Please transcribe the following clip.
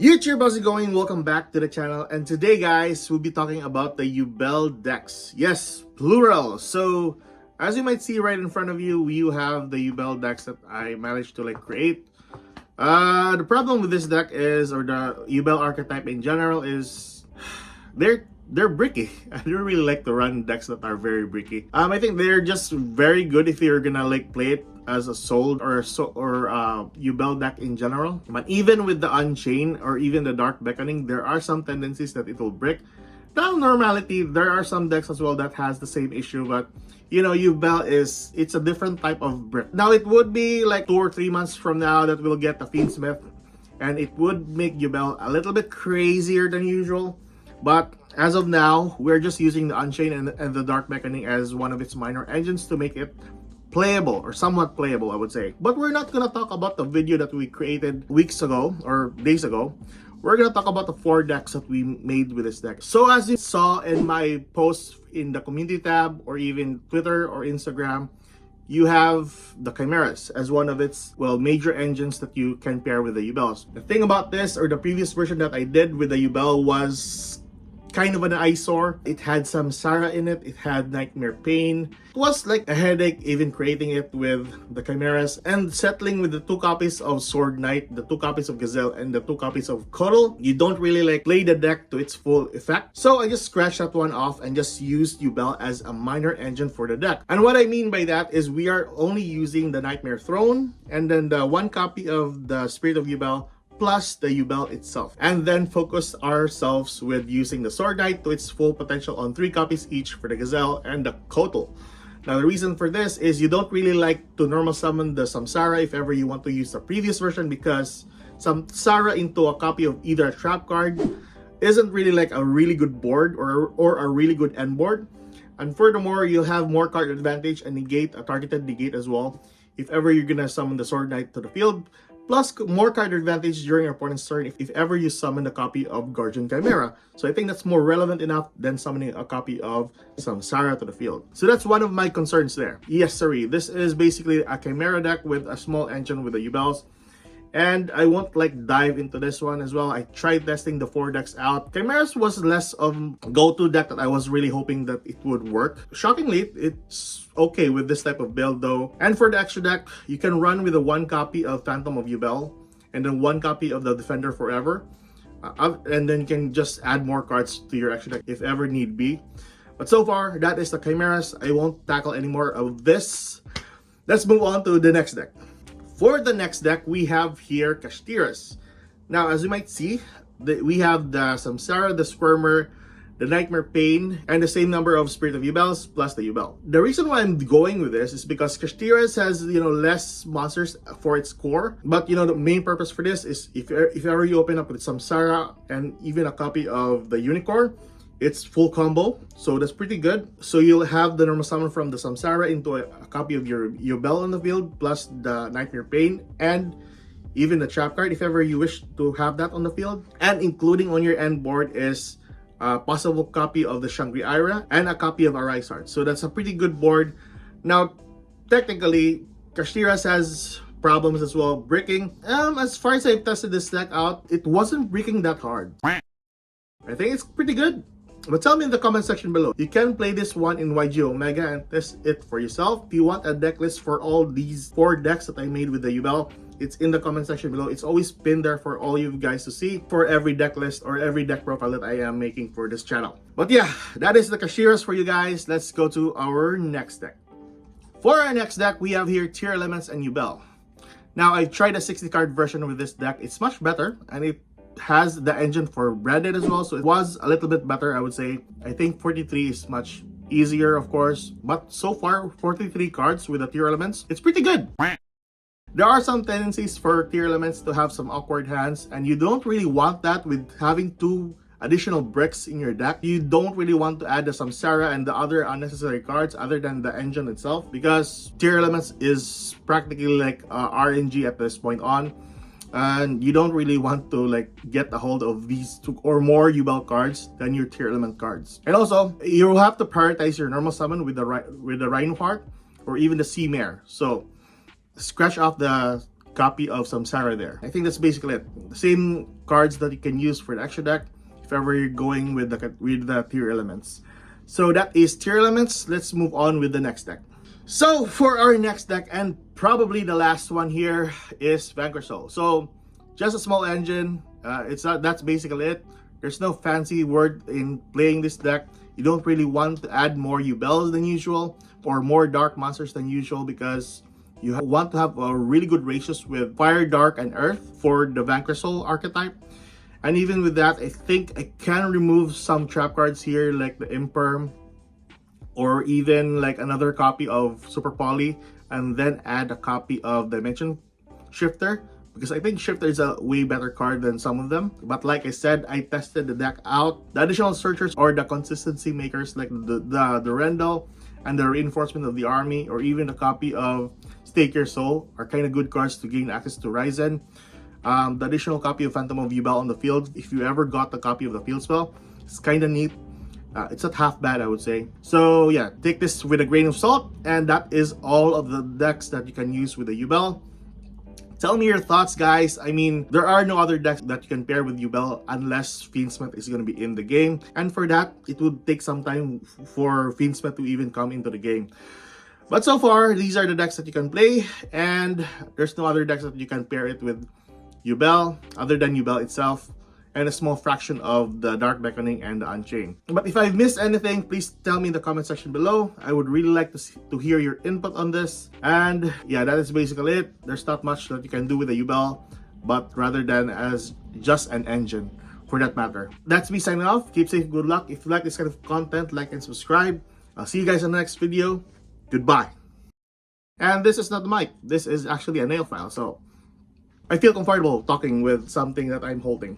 YouTube, how's it going? Welcome back to the channel, and today guys we'll be talking about the Yubel decks. Yes, plural. So as you might see right in front of you, you have the Yubel decks that I managed to create. The problem with this deck is, or the Yubel archetype in general, is they're bricky. I don't really like to run decks that are very bricky. I think they're just very good if you're gonna play it as a soul or Yubel deck in general. But even with the Unchained or even the Dark Beckoning, there are some tendencies that it will brick. Now, normality, there are some decks as well that has the same issue, but you know, Yubel it's a different type of brick. Now, it would be like 2 or 3 months from now that we'll get the Fiendsmith, and it would make Yubel a little bit crazier than usual. But as of now, we're just using the Unchained and the Dark Beckoning as one of its minor engines to make it playable, or somewhat playable, I would say. But we're not gonna talk about the video that we created weeks ago or days ago. We're gonna talk about the 4 decks that we made with this deck. So as you saw in my posts in the community tab, or even Twitter or Instagram, you have the Chimeras as one of its, well, major engines that you can pair with the Yubels. The thing about this, or the previous version that I did with the Yubel, was kind of an eyesore. It had some Samsara in it, it had Nightmare Pain. It was like a headache even creating it with the Chimeras, and settling with the 2 copies of Sword Knight, the 2 copies of Gazelle, and the 2 copies of Cuddle. You don't really play the deck to its full effect. So I just scratched that one off and just used Yubel as a minor engine for the deck. And what I mean by that is we are only using the Nightmare Throne and then the 1 copy of the Spirit of Yubel plus the Yubel itself, and then focus ourselves with using the Sword Knight to its full potential on 3 copies each for the Gazelle and the Kotal. Now, the reason for this is you don't really like to normal summon the Samsara if ever you want to use the previous version, because Samsara into a copy of either a trap card isn't really like a really good board or a really good end board. And furthermore, you'll have more card advantage and negate, a targeted negate as well, if ever you're gonna summon the Sword Knight to the field. Plus, more card advantage during your opponent's turn if ever you summon a copy of Guardian Chimera. So I think that's more relevant enough than summoning a copy of Samsara to the field. So that's one of my concerns there. Yes, sorry, this is basically a Chimera deck with a small engine with the Yubels. And I won't dive into this one as well. I tried testing the 4 decks out. Chimeras was less of a go-to deck that I was really hoping that it would work. Shockingly, it's okay with this type of build though. And for the extra deck, you can run with a 1 copy of Phantom of Yubel and then 1 copy of the Defender Forever. And then you can just add more cards to your extra deck if ever need be. But so far, that is the Chimeras. I won't tackle any more of this. Let's move on to the next deck. For the next deck, we have here Cashiras. Now, as you might see, we have the Samsara, the Squirmer, the Nightmare Pain, and the same number of Spirit of Yubels plus the Yubel. The reason why I'm going with this is because Cashiras has, less monsters for its core. But, the main purpose for this is if ever you open up with Samsara and even a copy of the Unicorn, it's full combo, so that's pretty good. So you'll have the normal summon from the Samsara into a copy of your Yubel on the field, plus the Nightmare Pain, and even the trap card if ever you wish to have that on the field. And including on your end board is a possible copy of the Shangri-Ira and a copy of Arisart. So that's a pretty good board. Now, technically, Cashiras has problems as well bricking. As far as I've tested this deck out, it wasn't bricking that hard. I think it's pretty good. But tell me in the comment section below. You can play this one in YugiOh Omega and test it for yourself. If you want a deck list for all these 4 decks that I made with the Yubel, it's in the comment section below. It's always pinned there for all you guys to see for every deck list or every deck profile that I am making for this channel. But yeah, that is the Cashiras for you guys. Let's go to our next deck. For our next deck, we have here Tearlaments and Yubel. Now, I tried a 60 card version with this deck. It's much better, and it has the engine for Reddit as well, so it was a little bit better, I would say. I think 43 is much easier, of course, but so far 43 cards with the Tearlaments, it's pretty good. There are some tendencies for Tearlaments to have some awkward hands, and you don't really want that with having 2 additional bricks in your deck. You don't really want to add the Samsara and the other unnecessary cards other than the engine itself, because Tearlaments is practically like RNG at this point on. And you don't really want to get a hold of these 2 or more Yubel cards than your Tearlament cards. And also, you have to prioritize your normal summon with the Rhinoheart or even the Sea Mare. So scratch off the copy of Samsara there. I think that's basically it. The same cards that you can use for the extra deck if ever you're going with the tier elements. So that is tier elements. Let's move on with the next deck. So for our next deck, and probably the last one here, is Vanol Soul. So just a small engine. That's basically it. There's no fancy word in playing this deck. You don't really want to add more Yubels than usual or more dark monsters than usual, because you want to have a really good ratios with Fire, Dark, and Earth for the Vanol Soul archetype. And even with that, I think I can remove some trap cards here like the Imperm, or even like another copy of Super Poly, and then add a copy of Dimension Shifter, because I think Shifter is a way better card than some of them. But like I said, I tested the deck out. The additional searchers or the consistency makers like the Rendo and the reinforcement of the army, or even a copy of Stake Your Soul, are kind of good cards to gain access to Ryzen. The additional copy of Phantom of Yubel on the field, if you ever got the copy of the field spell, it's kind of neat. It's not half bad, I would say. So yeah, take this with a grain of salt, and that is all of the decks that you can use with the Yubel. Tell me your thoughts, guys. I mean, there are no other decks that you can pair with Yubel unless Fiendsmith is going to be in the game. And for that, it would take some time for Fiendsmith to even come into the game. But so far, these are the decks that you can play, and there's no other decks that you can pair it with Yubel other than Yubel itself, and a small fraction of the Dark Beckoning and the Unchained. But if I've missed anything, please tell me in the comment section below. I would really like to hear your input on this. And yeah, that is basically it. There's not much that you can do with the Yubel, but rather than as just an engine for that matter. That's me signing off. Keep safe, good luck. If you like this kind of content, like and subscribe. I'll see you guys in the next video. Goodbye. And this is not the mic. This is actually a nail file, so I feel comfortable talking with something that I'm holding.